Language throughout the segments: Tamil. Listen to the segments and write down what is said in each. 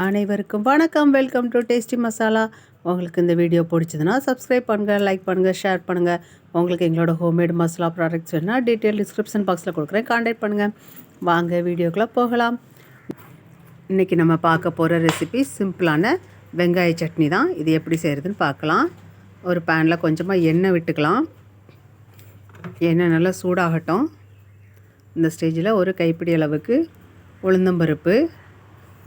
அனைவருக்கும் வணக்கம். Welcome to tasty masala. உங்களுக்கு இந்த வீடியோ பிடிச்சதுன்னா சப்ஸ்கிரைப் பண்ணுங்கள், லைக் பண்ணுங்கள், ஷேர் பண்ணுங்கள். உங்களுக்கு எங்களோட ஹோம்மேட் மசாலா ப்ராடக்ட்ஸ் வேணுன்னா டீட்டெயில் டிஸ்கிரிப்ஷன் பாக்ஸில் கொடுக்குறேன், கான்டாக்ட் பண்ணுங்கள். வாங்க வீடியோக்குள்ளே போகலாம். இன்றைக்கி நம்ம பார்க்க போகிற ரெசிபி சிம்பிளான வெங்காய சட்னி தான். இது எப்படி செய்கிறதுன்னு பார்க்கலாம். ஒரு பேனில் கொஞ்சமாக எண்ணெய் விட்டுக்கலாம். எண்ணெய் நல்லா சூடாகட்டும். இந்த ஸ்டேஜில் ஒரு கைப்பிடி அளவுக்கு உளுந்தம்பருப்பு,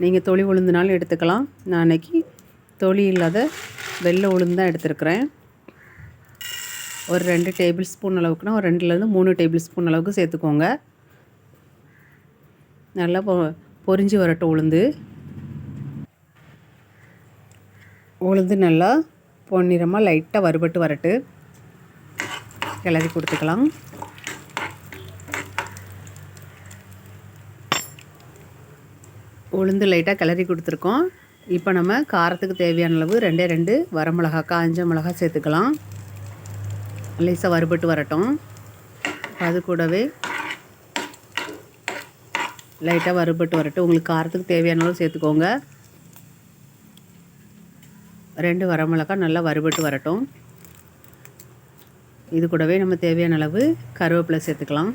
நீங்கள் தொளி உளுந்துனாலும் எடுத்துக்கலாம். நான் அன்றைக்கி தொளி இல்லாத வெள்ளை உளுந்து தான் எடுத்துருக்கிறேன். ஒரு 2 டேபிள் ஸ்பூன் அளவுக்குனா ஒரு 2லேருந்து 3 டேபிள் ஸ்பூன் அளவுக்கு சேர்த்துக்கோங்க. நல்லா பொரிஞ்சு வரட்டும். உளுந்து நல்லா பொன்னிறமாக லைட்டாக வறுபட்டு வரட்டு கிளறி கொடுத்துக்கலாம். உளுந்து லைட்டாக கிளறி கொடுத்துருக்கோம். இப்போ நம்ம காரத்துக்கு தேவையான அளவு 2 வரமிளகா, காஞ்ச மிளகா சேர்த்துக்கலாம். லேசாக வறுபட்டு வரட்டும். அது கூடவே லைட்டாக வறுபட்டு வரட்டும். உங்களுக்கு காரத்துக்கு தேவையான அளவு சேர்த்துக்கோங்க. 2 வரமிளகா நல்லா வறுபட்டு வரட்டும். இது கூடவே நம்ம தேவையான அளவு கருவேப்பிலை சேர்த்துக்கலாம்.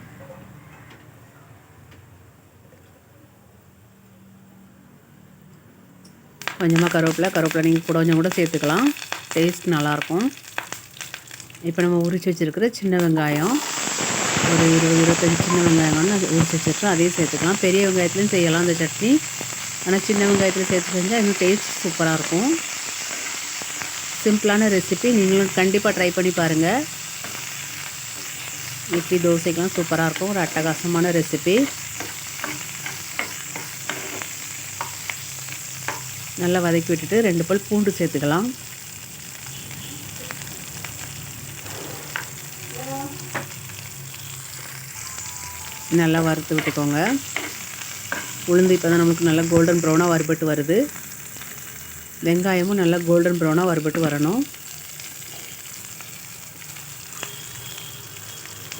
கொஞ்சமாக கருவேப்பிலை நீங்கள் கொஞ்சம் கூட சேர்த்துக்கலாம். டேஸ்ட் நல்லாயிருக்கும். இப்போ நம்ம உரித்து வச்சுருக்கிற சின்ன வெங்காயம் ஒரு 20-25 சின்ன வெங்காயம் அது உரித்து வச்சுருக்கோம். அதையும் சேர்த்துக்கலாம். பெரிய வெங்காயத்துலையும் செய்யலாம் இந்த சட்னி. ஆனால் சின்ன வெங்காயத்தில் சேர்த்து செஞ்சால் இன்னும் டேஸ்ட் சூப்பராக இருக்கும். சிம்பிளான ரெசிபி, நீங்களும் கண்டிப்பாக ட்ரை பண்ணி பாருங்கள். இட்லி தோசைக்கெலாம் சூப்பராக இருக்கும். ஒரு அட்டகாசமான ரெசிபி. நல்லா வதக்கி விட்டுட்டு 2 பல் பூண்டு சேர்த்துக்கலாம். நல்லா வறுத்து விட்டுக்கோங்க. உளுந்து இப்போ தான் நமக்கு நல்லா கோல்டன் ப்ரௌனாக வறுபட்டு வருது. வெங்காயமும் நல்லா கோல்டன் ப்ரௌனாக வறுபட்டு வரணும்.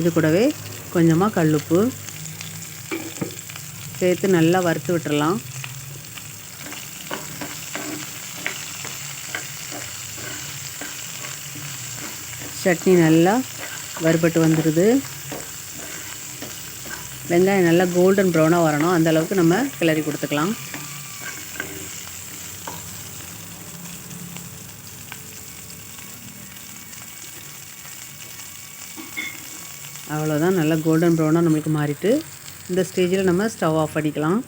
இது கூடவே கொஞ்சமாக கல்லுப்பு சேர்த்து நல்லா வறுத்து விட்டுறலாம். சட்னி நல்லா வறுபட்டு வந்துடுது. வெங்காயம் நல்லா கோல்டன் ப்ரௌனாக வரணும். அந்த அளவுக்கு நம்ம கிளறி கொடுத்துக்கலாம். அவ்வளோதான், நல்லா கோல்டன் ப்ரௌனாக நம்மளுக்கு மாறிட்டு இந்த ஸ்டேஜில் நம்ம ஸ்டவ் ஆஃப் பண்ணிக்கலாம்.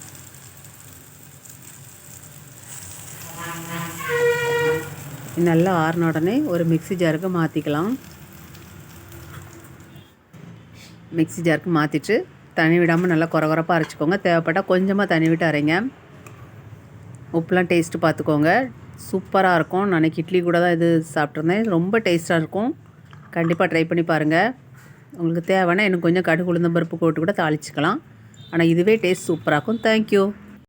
நல்லா ஆறின உடனே ஒரு மிக்ஸி ஜாருக்கு மாற்றிக்கலாம். மிக்ஸி ஜாருக்கு மாற்றிட்டு தண்ணி விடாமல் நல்லா குறகுறப்பாக அரைச்சிக்கோங்க. தேவைப்பட்டால் கொஞ்சமாக தண்ணி விட்டு அரைங்க. உப்புலாம் டேஸ்ட்டு பார்த்துக்கோங்க. சூப்பராக இருக்கும். நான் இட்லி கூட தான் இது சாப்பிட்ருந்தேன். ரொம்ப டேஸ்ட்டாக இருக்கும். கண்டிப்பாக ட்ரை பண்ணி பாருங்கள். உங்களுக்கு தேவைன்னா இன்னும் கொஞ்சம் கடுகு உளுந்தம்பருப்பு போட்டு கூட தாளிச்சிக்கலாம். ஆனால் இதுவே டேஸ்ட் சூப்பராக இருக்கும். தேங்க்யூ.